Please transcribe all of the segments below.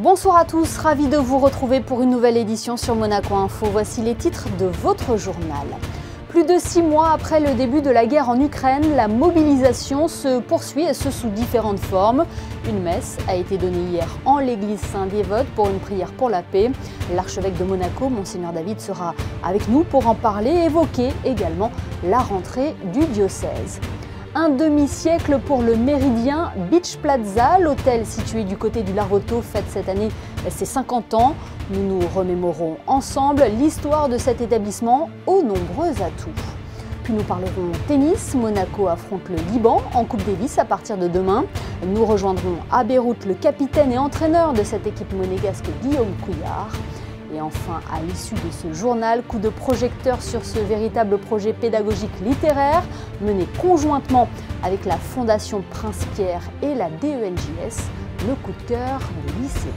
Bonsoir à tous, ravi de vous retrouver pour une nouvelle édition sur Monaco Info. Voici les titres de votre journal. Plus de 6 mois après le début de la guerre en Ukraine, la mobilisation se poursuit et ce sous différentes formes. Une messe a été donnée hier en l'église Saint-Dévote pour une prière pour la paix. L'archevêque de Monaco, Monseigneur David, sera avec nous pour en parler et évoquer également la rentrée du diocèse. Un demi-siècle pour le Méridien Beach Plaza. L'hôtel situé du côté du Largotto fête cette année ses 50 ans. Nous nous remémorons ensemble l'histoire de cet établissement aux nombreux atouts. Puis nous parlerons tennis. Monaco affronte le Liban en Coupe Davis à partir de demain. Nous rejoindrons à Beyrouth le capitaine et entraîneur de cette équipe monégasque Guillaume Couillard. Et enfin, à l'issue de ce journal, coup de projecteur sur ce véritable projet pédagogique littéraire mené conjointement avec la Fondation Prince-Pierre et la DENJS, le coup de cœur des lycéens.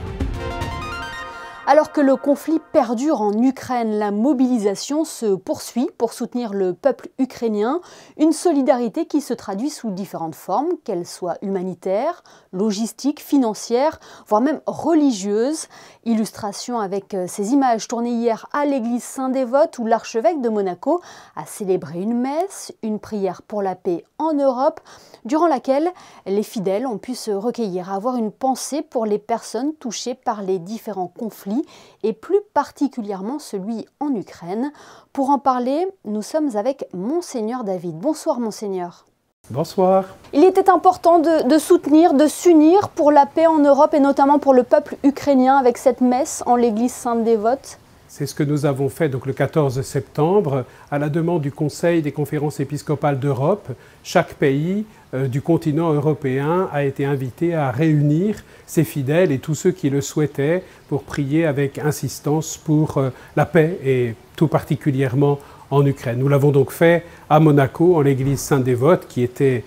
Alors que le conflit perdure en Ukraine, la mobilisation se poursuit pour soutenir le peuple ukrainien. Une solidarité qui se traduit sous différentes formes, qu'elles soient humanitaires, logistiques, financières, voire même religieuses. Illustration avec ces images tournées hier à l'église Saint-Dévote où l'archevêque de Monaco a célébré une messe, une prière pour la paix en Europe, durant laquelle les fidèles ont pu se recueillir, avoir une pensée pour les personnes touchées par les différents conflits et plus particulièrement celui en Ukraine. Pour en parler, nous sommes avec Monseigneur David. Bonsoir Monseigneur. Bonsoir. Il était important de soutenir, de s'unir pour la paix en Europe et notamment pour le peuple ukrainien avec cette messe en l'église Sainte-Dévote. C'est ce que nous avons fait donc, le 14 septembre à la demande du Conseil des conférences épiscopales d'Europe. Chaque pays du continent européen a été invité à réunir ses fidèles et tous ceux qui le souhaitaient pour prier avec insistance pour la paix et tout particulièrement en Ukraine. Nous l'avons donc fait à Monaco, en l'église Saint-Dévote, qui était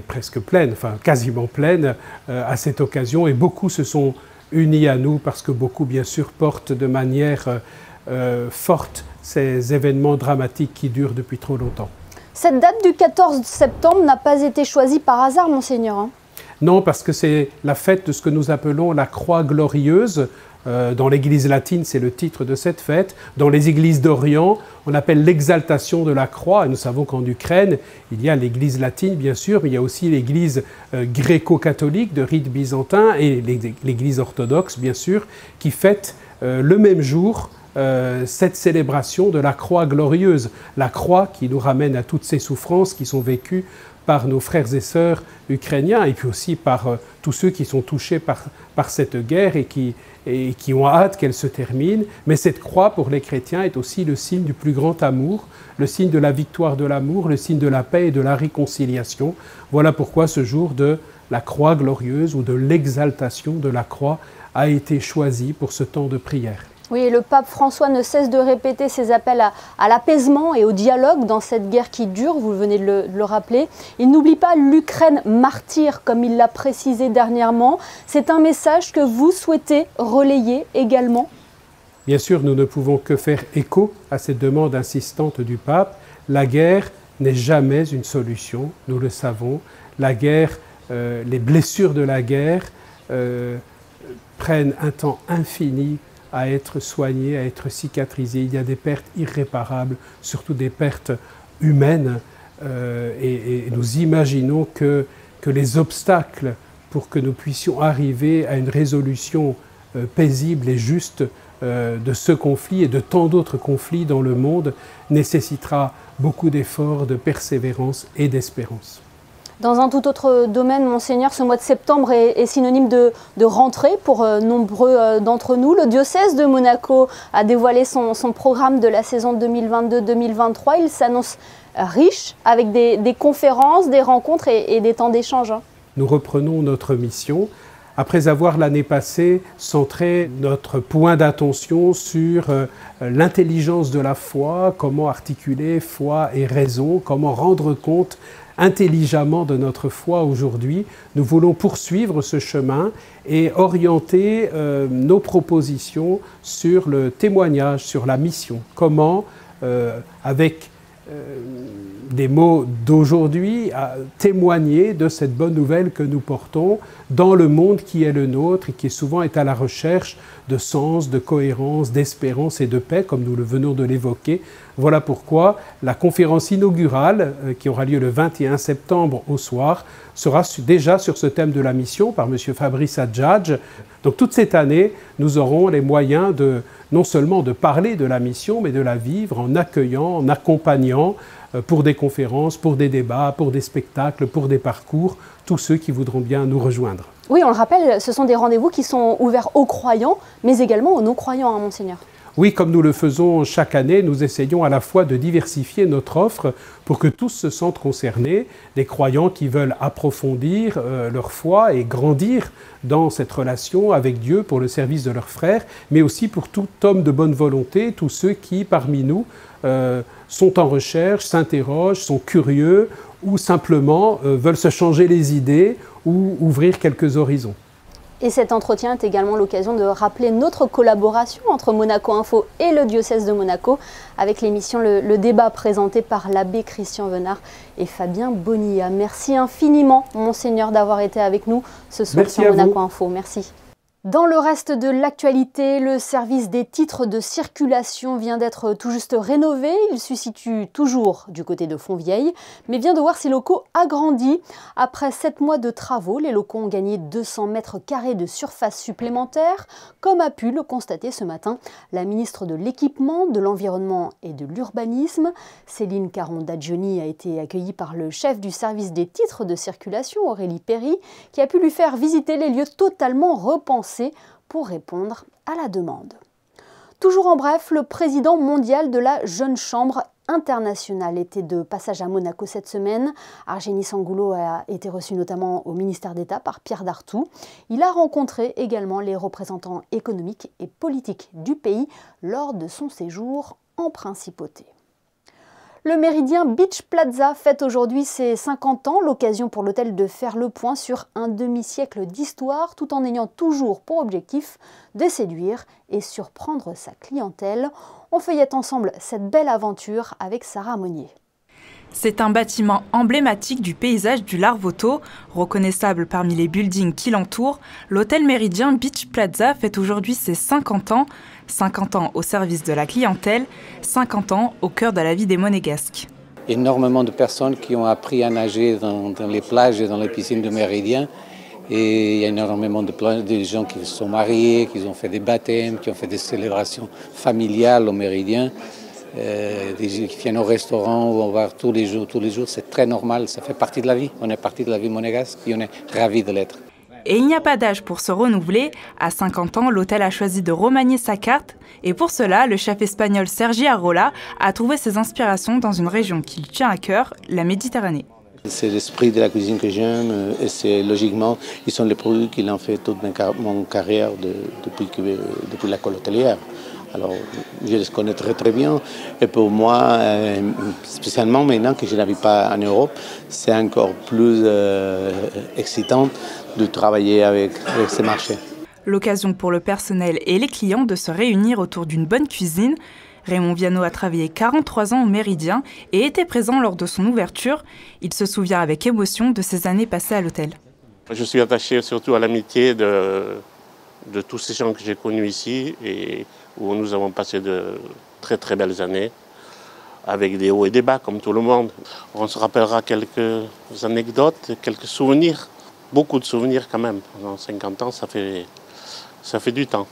presque pleine, enfin quasiment pleine à cette occasion, et beaucoup se sont unis à nous parce que beaucoup, bien sûr, portent de manière forte ces événements dramatiques qui durent depuis trop longtemps. Cette date du 14 septembre n'a pas été choisie par hasard, Monseigneur. Non, parce que c'est la fête de ce que nous appelons la Croix glorieuse. Dans l'Église latine, c'est le titre de cette fête. Dans les églises d'Orient, on appelle l'exaltation de la croix. Et nous savons qu'en Ukraine, il y a l'Église latine, bien sûr, mais il y a aussi l'Église gréco-catholique de rite byzantin et l'Église orthodoxe, bien sûr, qui fête le même jour cette célébration de la croix glorieuse. La croix qui nous ramène à toutes ces souffrances qui sont vécues par nos frères et sœurs ukrainiens et puis aussi par tous ceux qui sont touchés par cette guerre et qui ont hâte qu'elle se termine. Mais cette croix, pour les chrétiens, est aussi le signe du plus grand amour, le signe de la victoire de l'amour, le signe de la paix et de la réconciliation. Voilà pourquoi ce jour de la croix glorieuse ou de l'exaltation de la croix a été choisi pour ce temps de prière. Oui, et le pape François ne cesse de répéter ses appels à l'apaisement et au dialogue dans cette guerre qui dure, vous venez de le rappeler. Il n'oublie pas l'Ukraine martyre, comme il l'a précisé dernièrement. C'est un message que vous souhaitez relayer également? Bien sûr, nous ne pouvons que faire écho à cette demande insistante du pape. La guerre n'est jamais une solution, nous le savons. La guerre, les blessures de la guerre prennent un temps infini à être soigné, à être cicatrisé. Il y a des pertes irréparables, surtout des pertes humaines. Et nous imaginons que les obstacles pour que nous puissions arriver à une résolution paisible et juste de ce conflit et de tant d'autres conflits dans le monde nécessitera beaucoup d'efforts, de persévérance et d'espérance. Dans un tout autre domaine, Monseigneur, ce mois de septembre est synonyme de rentrée pour nombreux d'entre nous. Le diocèse de Monaco a dévoilé son programme de la saison 2022-2023. Il s'annonce riche avec des conférences, des rencontres et des temps d'échange. Nous reprenons notre mission. Après avoir l'année passée centré notre point d'attention sur l'intelligence de la foi, comment articuler foi et raison, comment rendre compte intelligemment de notre foi aujourd'hui, nous voulons poursuivre ce chemin et orienter nos propositions sur le témoignage, sur la mission. Comment, avec des mots d'aujourd'hui, témoigner de cette bonne nouvelle que nous portons, dans le monde qui est le nôtre et qui souvent est à la recherche de sens, de cohérence, d'espérance et de paix, comme nous le venons de l'évoquer. Voilà pourquoi la conférence inaugurale, qui aura lieu le 21 septembre au soir, sera déjà sur ce thème de la mission par M. Fabrice Adjadj. Donc toute cette année, nous aurons les moyens non seulement de parler de la mission, mais de la vivre en accueillant, en accompagnant pour des conférences, pour des débats, pour des spectacles, pour des parcours, tous ceux qui voudront bien nous rejoindre. Oui, on le rappelle, ce sont des rendez-vous qui sont ouverts aux croyants, mais également aux non-croyants, hein, Monseigneur. Oui, comme nous le faisons chaque année, nous essayons à la fois de diversifier notre offre pour que tous se sentent concernés, des croyants qui veulent approfondir leur foi et grandir dans cette relation avec Dieu pour le service de leurs frères, mais aussi pour tout homme de bonne volonté, tous ceux qui, parmi nous, sont en recherche, s'interrogent, sont curieux ou simplement veulent se changer les idées ou ouvrir quelques horizons. Et cet entretien est également l'occasion de rappeler notre collaboration entre Monaco Info et le diocèse de Monaco avec l'émission Le Débat présenté par l'abbé Christian Venard et Fabien Bonilla. Merci infiniment, Monseigneur, d'avoir été avec nous ce soir sur Monaco Info. Merci. Dans le reste de l'actualité, le service des titres de circulation vient d'être tout juste rénové. Il se situe toujours du côté de Fontvieille, mais vient de voir ses locaux agrandis. Après 7 mois de travaux, les locaux ont gagné 200 mètres carrés de surface supplémentaire, comme a pu le constater ce matin la ministre de l'Équipement, de l'Environnement et de l'Urbanisme. Céline Caron-Dadjioni a été accueillie par le chef du service des titres de circulation, Aurélie Perry, qui a pu lui faire visiter les lieux totalement repensés pour répondre à la demande. Toujours en bref, le président mondial de la Jeune Chambre internationale était de passage à Monaco cette semaine. Argenis Angulo a été reçu notamment au ministère d'État par Pierre Dartout. Il a rencontré également les représentants économiques et politiques du pays lors de son séjour en principauté. Le Méridien Beach Plaza fête aujourd'hui ses 50 ans, l'occasion pour l'hôtel de faire le point sur un demi-siècle d'histoire, tout en ayant toujours pour objectif de séduire et surprendre sa clientèle. On feuillette ensemble cette belle aventure avec Sarah Monnier. C'est un bâtiment emblématique du paysage du Larvoto, reconnaissable parmi les buildings qui l'entourent. L'hôtel Méridien Beach Plaza fête aujourd'hui ses 50 ans. 50 ans au service de la clientèle, 50 ans au cœur de la vie des Monégasques. Énormément de personnes qui ont appris à nager dans les plages et dans les piscines de Méridien. Et il y a énormément de gens qui se sont mariés, qui ont fait des baptêmes, qui ont fait des célébrations familiales au Méridien. Qui viennent au restaurant ou au bar tous les jours, c'est très normal, ça fait partie de la vie. On est partie de la vie monégasque et on est ravis de l'être. Et il n'y a pas d'âge pour se renouveler. À 50 ans, l'hôtel a choisi de remanier sa carte. Et pour cela, le chef espagnol Sergi Arrola a trouvé ses inspirations dans une région qui lui tient à cœur, la Méditerranée. C'est l'esprit de la cuisine que j'aime et c'est logiquement, ils sont les produits qu'il en fait toute mon carrière depuis l'école hôtelière. Alors, je les connais très très bien et pour moi, spécialement maintenant que je n'habite pas en Europe, c'est encore plus excitant de travailler avec ces marchés. L'occasion pour le personnel et les clients de se réunir autour d'une bonne cuisine. Raymond Viano a travaillé 43 ans au Méridien et était présent lors de son ouverture. Il se souvient avec émotion de ses années passées à l'hôtel. Je suis attaché surtout à l'amitié de tous ces gens que j'ai connus ici et où nous avons passé de très très belles années avec des hauts et des bas comme tout le monde. On se rappellera quelques anecdotes, quelques souvenirs, beaucoup de souvenirs quand même. Dans 50 ans, ça fait du temps.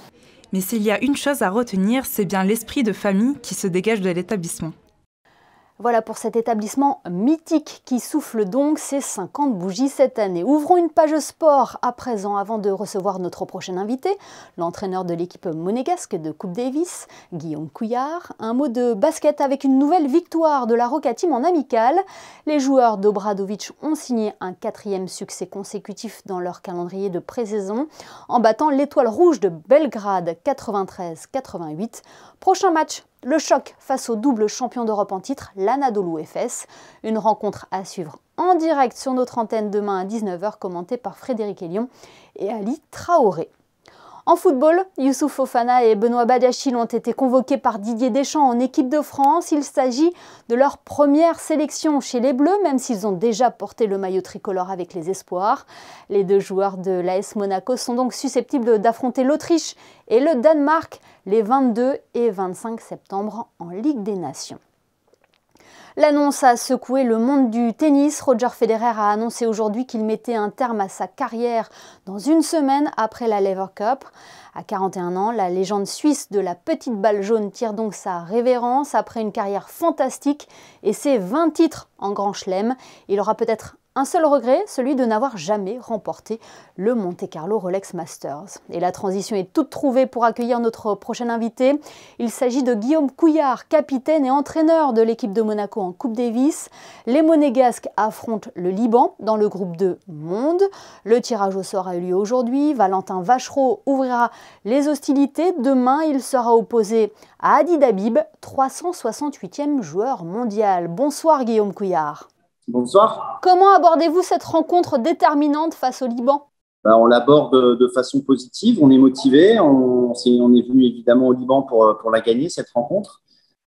Mais s'il y a une chose à retenir, c'est bien l'esprit de famille qui se dégage de l'établissement. Voilà pour cet établissement mythique qui souffle donc ses 50 bougies cette année. Ouvrons une page sport à présent avant de recevoir notre prochain invité, l'entraîneur de l'équipe monégasque de Coupe Davis, Guillaume Couillard. Un mot de basket avec une nouvelle victoire de la Roca Team en amical. Les joueurs d'Obradovic ont signé un 4e succès consécutif dans leur calendrier de pré-saison en battant l'Étoile Rouge de Belgrade 93-88. Prochain match, le choc face au double champion d'Europe en titre, l'Anadolu Efes. Une rencontre à suivre en direct sur notre antenne demain à 19h, commentée par Frédéric Elion et Ali Traoré. En football, Youssouf Fofana et Benoît Badiachil ont été convoqués par Didier Deschamps en équipe de France. Il s'agit de leur première sélection chez les Bleus, même s'ils ont déjà porté le maillot tricolore avec les espoirs. Les deux joueurs de l'AS Monaco sont donc susceptibles d'affronter l'Autriche et le Danemark les 22 et 25 septembre en Ligue des Nations. L'annonce a secoué le monde du tennis. Roger Federer a annoncé aujourd'hui qu'il mettait un terme à sa carrière dans une semaine après la Lever Cup. À 41 ans, la légende suisse de la petite balle jaune tire donc sa révérence après une carrière fantastique et ses 20 titres en Grand Chelem. Il aura peut-être un seul regret, celui de n'avoir jamais remporté le Monte-Carlo Rolex Masters. Et la transition est toute trouvée pour accueillir notre prochain invité. Il s'agit de Guillaume Couillard, capitaine et entraîneur de l'équipe de Monaco en Coupe Davis. Les Monégasques affrontent le Liban dans le groupe 2 Monde. Le tirage au sort a eu lieu aujourd'hui. Valentin Vachereau ouvrira les hostilités. Demain, il sera opposé à Adi Dabib, 368e joueur mondial. Bonsoir Guillaume Couillard. Bonsoir. Comment abordez-vous cette rencontre déterminante face au Liban ? On l'aborde de façon positive, on est motivé, on est venu évidemment au Liban pour la gagner, cette rencontre.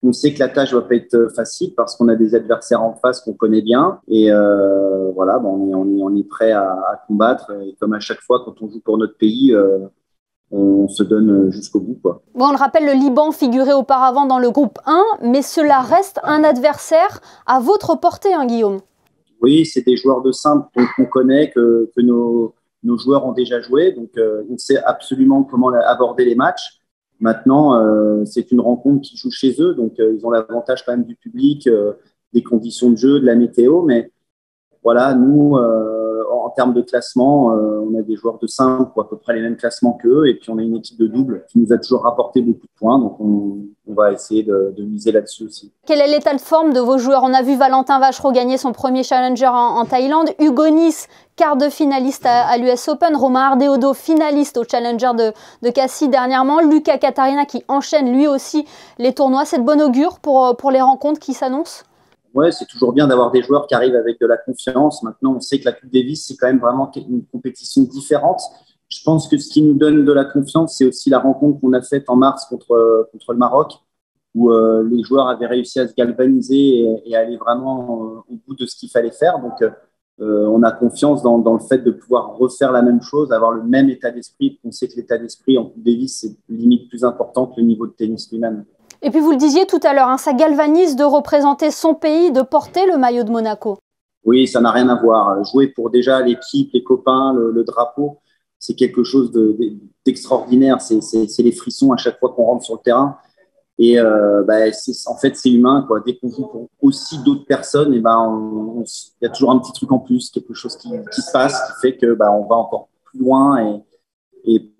On sait que la tâche ne va pas être facile parce qu'on a des adversaires en face qu'on connaît bien et voilà, on est prêt à combattre et comme à chaque fois quand on joue pour notre pays, on se donne jusqu'au bout, quoi. Bon, on le rappelle, le Liban figurait auparavant dans le groupe 1, mais cela reste un adversaire à votre portée, hein, Guillaume. Oui, c'est des joueurs de simple qu'on connaît, que nos joueurs ont déjà joué, donc on sait absolument comment aborder les matchs. Maintenant, c'est une rencontre qui joue chez eux, donc ils ont l'avantage quand même du public, des conditions de jeu, de la météo, mais voilà, nous, en termes de classement, on a des joueurs de simple qui ont à peu près les mêmes classements qu'eux, et puis on a une équipe de double qui nous a toujours rapporté beaucoup de points, donc on va essayer de miser là-dessus aussi. Quel est l'état de forme de vos joueurs ? On a vu Valentin Vachereau gagner son premier challenger en Thaïlande, Hugo Nice, quart de finaliste à l'US Open, Romain Ardeodo, finaliste au challenger de Cassis dernièrement, Lucas Catarina qui enchaîne lui aussi les tournois. C'est de bon augure pour les rencontres qui s'annoncent ? Ouais, c'est toujours bien d'avoir des joueurs qui arrivent avec de la confiance. Maintenant, on sait que la Coupe Davis, c'est quand même vraiment une compétition différente. Je pense que ce qui nous donne de la confiance, c'est aussi la rencontre qu'on a faite en mars contre le Maroc, où les joueurs avaient réussi à se galvaniser et aller vraiment au bout de ce qu'il fallait faire. Donc, on a confiance dans le fait de pouvoir refaire la même chose, avoir le même état d'esprit. On sait que l'état d'esprit en Coupe Davis, c'est limite plus important que le niveau de tennis lui-même. Et puis vous le disiez tout à l'heure, hein, ça galvanise de représenter son pays, de porter le maillot de Monaco. Oui, ça n'a rien à voir. Jouer pour déjà l'équipe, les copains, le drapeau, c'est quelque chose d'extraordinaire. C'est les frissons à chaque fois qu'on rentre sur le terrain. Et en fait, c'est humain, quoi. Dès qu'on joue pour aussi d'autres personnes, et il y a toujours un petit truc en plus, quelque chose qui se passe, qui fait que on va encore plus loin. Et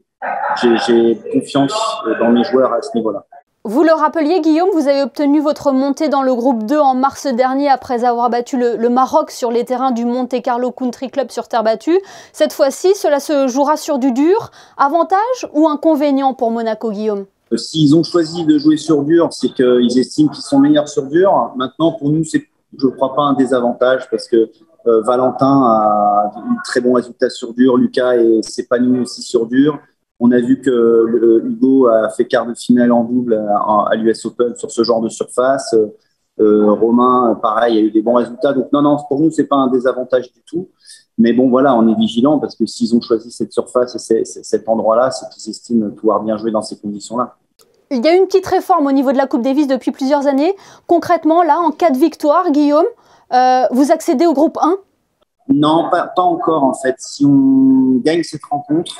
j'ai confiance dans mes joueurs à ce niveau-là. Vous le rappeliez, Guillaume, vous avez obtenu votre montée dans le groupe 2 en mars dernier après avoir battu le Maroc sur les terrains du Monte-Carlo Country Club sur terre battue. Cette fois-ci, cela se jouera sur du dur. Avantage ou inconvénient pour Monaco, Guillaume ? S'ils ont choisi de jouer sur dur, c'est qu'ils estiment qu'ils sont meilleurs sur dur. Maintenant, pour nous, c'est, je ne crois pas, un désavantage parce que Valentin a eu très bons résultats sur dur. Lucas s'épanouit aussi sur dur. On a vu que Hugo a fait quart de finale en double à l'US Open sur ce genre de surface. Romain, pareil, a eu des bons résultats. Donc non, pour nous, c'est pas un désavantage du tout. Mais bon, voilà, on est vigilant parce que s'ils ont choisi cette surface et cet endroit-là, c'est qu'ils estiment pouvoir bien jouer dans ces conditions-là. Il y a une petite réforme au niveau de la Coupe Davis depuis plusieurs années. Concrètement, là, en cas de victoire, Guillaume, vous accédez au groupe 1 ? Non, pas encore en fait. Si on gagne cette rencontre,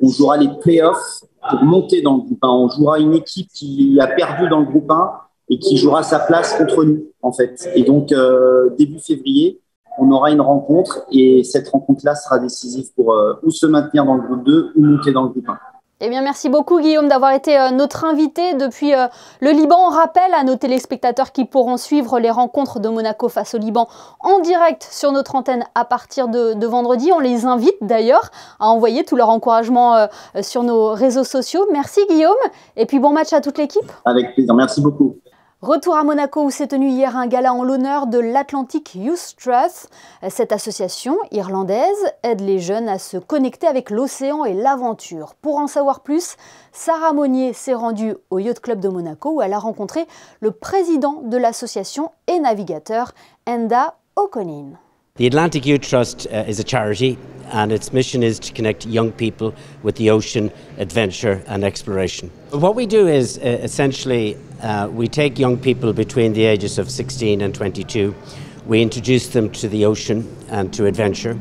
on jouera les playoffs pour monter dans le groupe 1. On jouera une équipe qui a perdu dans le groupe 1 et qui jouera sa place contre nous, en fait. Et donc, début février, on aura une rencontre et cette rencontre-là sera décisive pour ou se maintenir dans le groupe 2 ou monter dans le groupe 1. Eh bien, merci beaucoup Guillaume d'avoir été notre invité depuis le Liban. On rappelle à nos téléspectateurs qui pourront suivre les rencontres de Monaco face au Liban en direct sur notre antenne à partir de vendredi. On les invite d'ailleurs à envoyer tout leur encouragement sur nos réseaux sociaux. Merci Guillaume et puis bon match à toute l'équipe. Avec plaisir, merci beaucoup. Retour à Monaco où s'est tenu hier un gala en l'honneur de l'Atlantic Youth Trust. Cette association irlandaise aide les jeunes à se connecter avec l'océan et l'aventure. Pour en savoir plus, Sarah Monnier s'est rendue au Yacht Club de Monaco où elle a rencontré le président de l'association et navigateur, Enda O'Connin. The Atlantic Youth Trust is a charity, and its mission is to connect young people with the ocean, adventure and exploration. What we do is essentially we take young people between the ages of 16 and 22. We introduce them to the ocean and to adventure.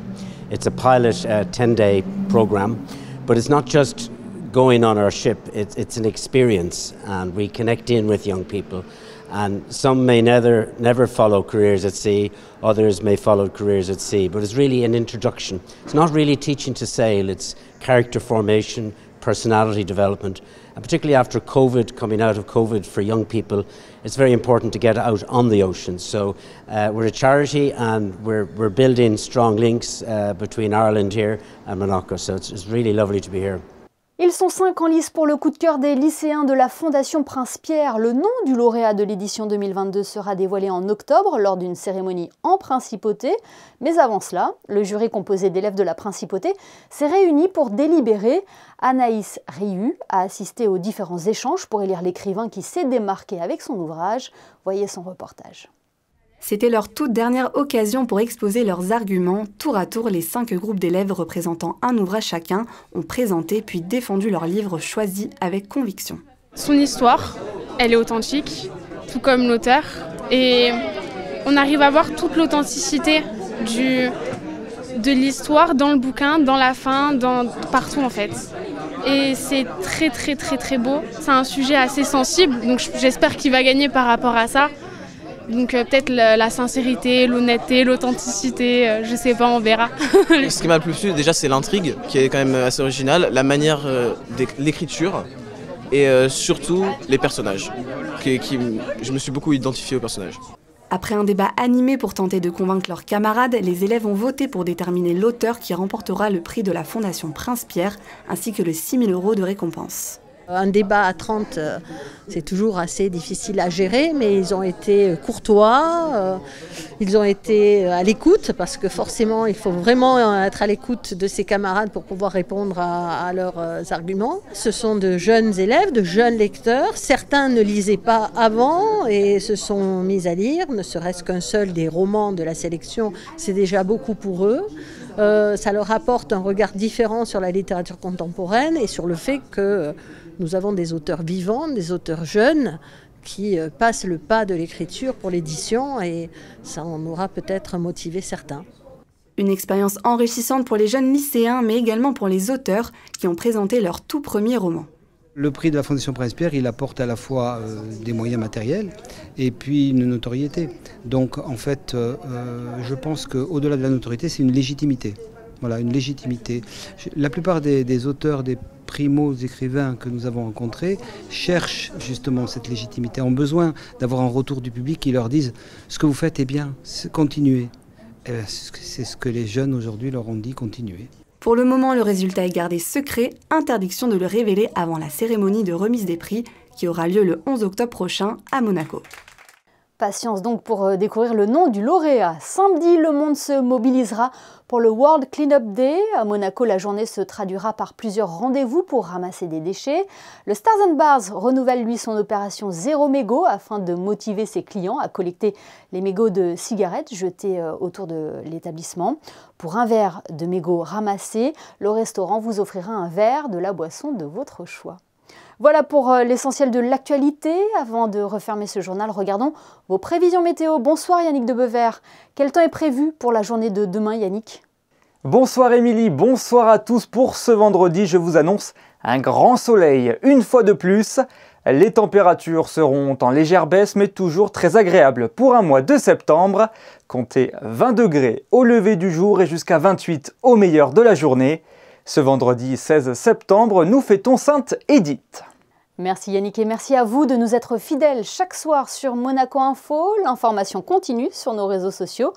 It's a pilot 10-day program, but it's not just going on our ship, it's an experience, and we connect in with young people. And some may never follow careers at sea, others may follow careers at sea, but it's really an introduction. It's not really teaching to sail, it's character formation, personality development, and particularly after COVID, coming out of COVID for young people, it's very important to get out on the ocean. So we're a charity and we're building strong links between Ireland here and Monaco, so it's really lovely to be here. Ils sont 5 en lice pour le coup de cœur des lycéens de la Fondation Prince-Pierre. Le nom du lauréat de l'édition 2022 sera dévoilé en octobre lors d'une cérémonie en principauté. Mais avant cela, le jury composé d'élèves de la principauté s'est réuni pour délibérer. Anaïs Riu a assisté aux différents échanges pour élire l'écrivain qui s'est démarqué avec son ouvrage. Voyez son reportage. C'était leur toute dernière occasion pour exposer leurs arguments. Tour à tour, les 5 groupes d'élèves représentant un ouvrage chacun ont présenté puis défendu leur livre choisi avec conviction. Son histoire, elle est authentique, tout comme l'auteur. Et on arrive à voir toute l'authenticité de l'histoire dans le bouquin, dans la fin, partout en fait. Et c'est très très très très beau. C'est un sujet assez sensible, donc j'espère qu'il va gagner par rapport à ça. Donc peut-être la sincérité, l'honnêteté, l'authenticité, je sais pas, on verra. Ce qui m'a le plus plu déjà c'est l'intrigue qui est quand même assez originale, la manière de l'écriture et surtout les personnages. Je me suis beaucoup identifié aux personnages. Après un débat animé pour tenter de convaincre leurs camarades, les élèves ont voté pour déterminer l'auteur qui remportera le prix de la Fondation Prince-Pierre ainsi que le 6 000 € de récompense. Un débat à 30, c'est toujours assez difficile à gérer, mais ils ont été courtois, ils ont été à l'écoute, parce que forcément, il faut vraiment être à l'écoute de ses camarades pour pouvoir répondre à leurs arguments. Ce sont de jeunes élèves, de jeunes lecteurs. Certains ne lisaient pas avant et se sont mis à lire, ne serait-ce qu'un seul des romans de la sélection, c'est déjà beaucoup pour eux. Ça leur apporte un regard différent sur la littérature contemporaine et sur le fait que nous avons des auteurs vivants, des auteurs jeunes qui passent le pas de l'écriture pour l'édition et ça en aura peut-être motivé certains. Une expérience enrichissante pour les jeunes lycéens mais également pour les auteurs qui ont présenté leur tout premier roman. Le prix de la Fondation Prince-Pierre, il apporte à la fois des moyens matériels et puis une notoriété. Donc en fait, je pense qu'au-delà de la notoriété, c'est une légitimité. Voilà, une légitimité. La plupart des auteurs, des primo-écrivains que nous avons rencontrés cherchent justement cette légitimité, ont besoin d'avoir un retour du public qui leur dise « ce que vous faites est bien, continuez ». C'est ce que les jeunes aujourd'hui leur ont dit, continuez. Pour le moment, le résultat est gardé secret, interdiction de le révéler avant la cérémonie de remise des prix qui aura lieu le 11 octobre prochain à Monaco. Patience donc pour découvrir le nom du lauréat. Samedi, le monde se mobilisera pour le World Cleanup Day. À Monaco, la journée se traduira par plusieurs rendez-vous pour ramasser des déchets. Le Stars & Bars renouvelle lui son opération Zéro Mégot afin de motiver ses clients à collecter les mégots de cigarettes jetés autour de l'établissement. Pour un verre de mégots ramassé, le restaurant vous offrira un verre de la boisson de votre choix. Voilà pour l'essentiel de l'actualité. Avant de refermer ce journal, regardons vos prévisions météo. Bonsoir Yannick de Bever. Quel temps est prévu pour la journée de demain, Yannick? Bonsoir Émilie, bonsoir à tous. Pour ce vendredi, je vous annonce un grand soleil. Une fois de plus, les températures seront en légère baisse, mais toujours très agréables. Pour un mois de septembre, comptez 20 degrés au lever du jour et jusqu'à 28 au meilleur de la journée. Ce vendredi 16 septembre, nous fêtons Sainte Édith. Merci Yannick et merci à vous de nous être fidèles chaque soir sur Monaco Info. L'information continue sur nos réseaux sociaux.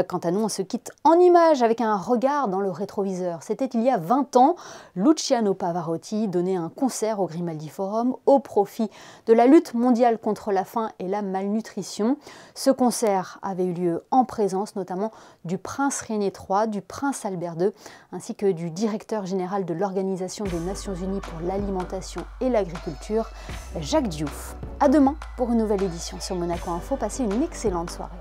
Quant à nous, on se quitte en images avec un regard dans le rétroviseur. C'était il y a 20 ans. Luciano Pavarotti donnait un concert au Grimaldi Forum au profit de la lutte mondiale contre la faim et la malnutrition. Ce concert avait eu lieu en présence notamment du prince René III, du prince Albert II, ainsi que du directeur général de l'Organisation des Nations Unies pour l'alimentation et l'agriculture, Jacques Diouf. À demain pour une nouvelle édition sur Monaco Info. Passez une excellente soirée.